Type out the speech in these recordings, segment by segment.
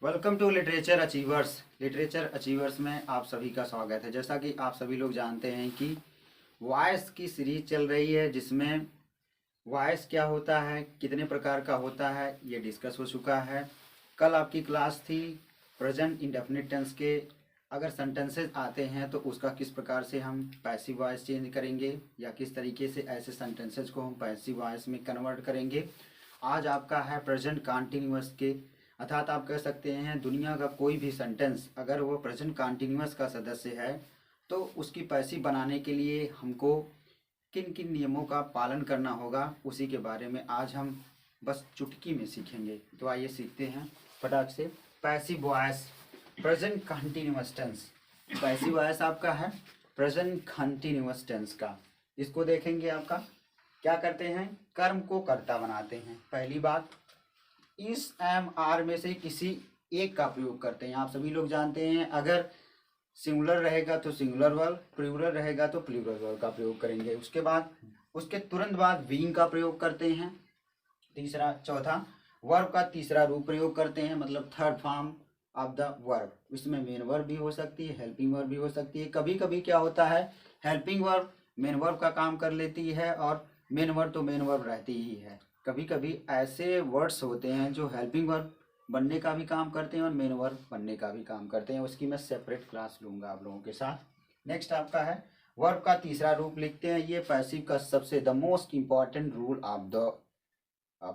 Welcome to literature achievers. Literature achievers में आप सभी का स्वागत है। जैसा कि आप सभी लोग जानते हैं कि वॉइस की सीरीज चल रही है, जिसमें वॉइस क्या होता है, कितने प्रकार का होता है, ये डिस्कस हो चुका है। कल आपकी क्लास थी प्रेजेंट इंडेफिनिट टेंस के अगर सेंटेंसेस आते हैं तो उसका किस प्रकार से हम पैसिव वॉइस चेंज करेंगे या किस तरीके से ऐसे सेंटेंसेस को हम पैसिव वॉइस में कन्वर्ट करेंगे। आज आपका है प्रेजेंट कॉन्टिन्यूअस के, अर्थात आप कह सकते हैं दुनिया का कोई भी सेंटेंस अगर वो प्रेजेंट कॉन्टिन्यूअस का सदस्य है तो उसकी पैसिव बनाने के लिए हमको किन किन नियमों का पालन करना होगा, उसी के बारे में आज हम बस चुटकी में सीखेंगे। तो आइए सीखते हैं फटाक से। Passive voice present continuous tense. Passive voice आपका है प्रेजेंट कॉन्टिन्यूअस टेंस का। इसको देखेंगे आपका क्या करते हैं, कर्म को कर्ता बनाते हैं। पहली बात, इस एम आर में से किसी एक का प्रयोग करते हैं। आप सभी लोग जानते हैं अगर सिंगुलर रहेगा तो सिंगुलर वर्ब, प्लूरल रहेगा तो प्लूरल वर्ब का प्रयोग करेंगे। उसके बाद उसके तुरंत बाद बीइंग का प्रयोग करते हैं। चौथा वर्ब का तीसरा रूप प्रयोग करते हैं, मतलब third form of the verb. इसमें मेन वर्ब भी हो सकती है, हेल्पिंग वर्ब भी हो सकती है। कभी कभी क्या होता है, हेल्पिंग वर्ब मेन वर्ब का काम कर लेती है और मेन वर्ब तो मेन वर्ब रहती ही है। कभी कभी ऐसे वर्ड्स होते हैं जो हेल्पिंग वर्ब बनने का भी काम करते हैं और मेन वर्ब बनने का भी काम करते हैं। उसकी मैं सेपरेट क्लास लूँगा आप लोगों के साथ। नेक्स्ट आपका है वर्ब का तीसरा रूप लिखते हैं। ये पैसिव का सबसे the most important rule of the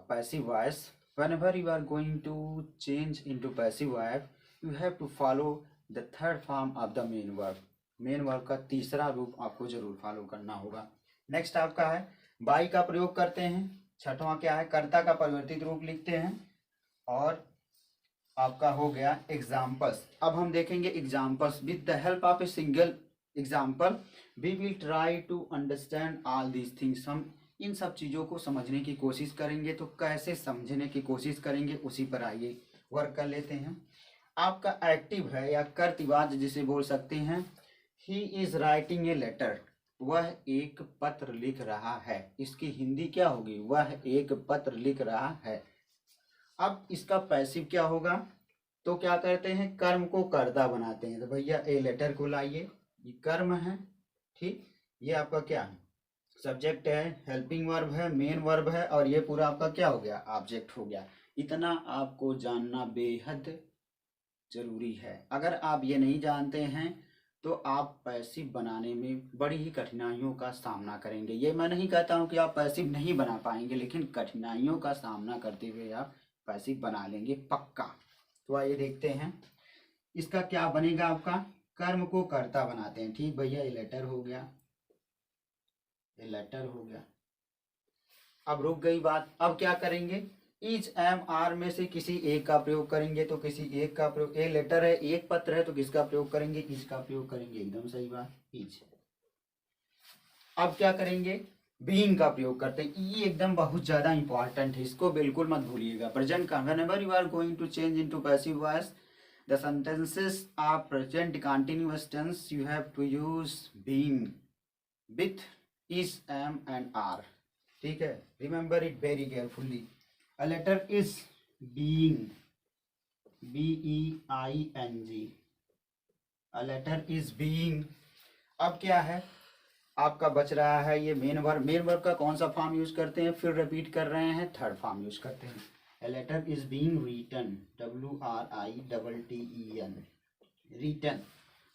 passive voice. Whenever you are going to change into passive verb, you have to follow the third form of the main verb. Main verb का तीसरा रूप आपको जरूर follow करना होगा। Next आपका है by का प्रयोग करते हैं। छठवां क्या है, कर्ता का परिवर्तित रूप लिखते हैं। और आपका हो गया एग्जाम्पल्स। अब हम देखेंगे examples. With the help of a single example we will try to understand all these things. हम इन सब चीज़ों को समझने की कोशिश करेंगे। तो कैसे समझने की कोशिश करेंगे उसी पर आइए वर्क कर लेते हैं। आपका एक्टिव है या कर्तवाज जिसे बोल सकते हैं। He is writing a letter, वह एक पत्र लिख रहा है। इसकी हिंदी क्या होगी, वह एक पत्र लिख रहा है। अब इसका पैसिव क्या होगा, तो क्या करते हैं, कर्म को कर्ता बनाते हैं। तो भैया ए लेटर को लाइए, ये कर्म है, ठीक। ये आपका क्या है, सब्जेक्ट है, हेल्पिंग वर्ब है, मेन वर्ब है, और ये पूरा आपका क्या हो गया, ऑब्जेक्ट हो गया। इतना आपको जानना बेहद जरूरी है। अगर आप ये नहीं जानते हैं तो आप पैसिव बनाने में बड़ी ही कठिनाइयों का सामना करेंगे। ये मैं नहीं कहता हूँ कि आप पैसिव नहीं बना पाएंगे, लेकिन कठिनाइयों का सामना करते हुए आप पैसिव बना लेंगे पक्का। तो आइए देखते हैं इसका क्या बनेगा। आपका कर्म को कर्ता बनाते हैं, ठीक भैया। ये लेटर हो गया, ये लेटर हो गया। अब रुक गई बात। अब क्या करेंगे, ईच एम आर में से किसी एक का प्रयोग करेंगे। तो किसी एक का प्रयोग, ए लेटर है, एक पत्र है, तो किसका प्रयोग करेंगे, ईच का प्रयोग करेंगे। एकदम सही बात, ईच। अब क्या करेंगे, बीइंग का प्रयोग करते हैं। ये एकदम बहुत ज्यादा इंपॉर्टेंट है, इसको बिल्कुल मत भूलिएगा। प्रेजेंट का whenever you are going to change into passive voice the sentences are present continuous tense, you have to use being with is, am and are, ठीक है। Remember it very carefully. A letter is being, BEING, a letter is being. अब क्या है आपका बच रहा है ये मेन वर्ब। मेन वर्ब का कौन सा फॉर्म यूज करते हैं, फिर रिपीट कर रहे हैं, थर्ड फॉर्म यूज करते हैं। A letter is being written, WRITTEN, written.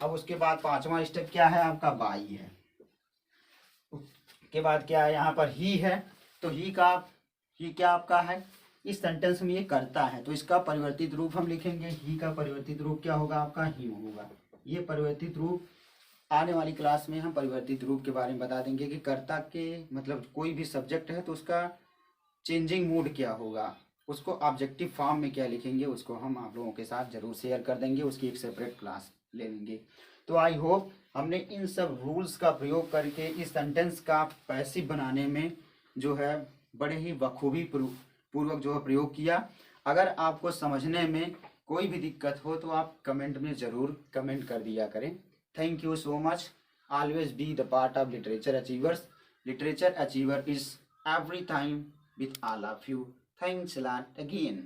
अब उसके बाद पांचवा स्टेप क्या है आपका, बाई है। के बाद क्या है, यहाँ पर ही है, तो ही क्या आपका है, इस सेंटेंस में ये करता है, तो इसका परिवर्तित रूप हम लिखेंगे। ही का परिवर्तित रूप क्या होगा आपका, ही होगा। ये परिवर्तित रूप आने वाली क्लास में हम परिवर्तित रूप के बारे में बता देंगे कि कर्ता के मतलब कोई भी सब्जेक्ट है तो उसका चेंजिंग मूड क्या होगा, उसको ऑब्जेक्टिव फॉर्म में क्या लिखेंगे, उसको हम आप लोगों के साथ जरूर शेयर कर देंगे। उसकी एक सेपरेट क्लास ले लेंगे। तो आई होप हमने इन सब रूल्स का प्रयोग करके इस सेंटेंस का पैसिव बनाने में जो है बड़े ही बखूबी पूर्वक जो है प्रयोग किया। अगर आपको समझने में कोई भी दिक्कत हो तो आप कमेंट में ज़रूर कमेंट कर दिया करें। Thank you so much. Always be the part of literature achievers. Literature achiever is every time with all of you. Thanks a lot again.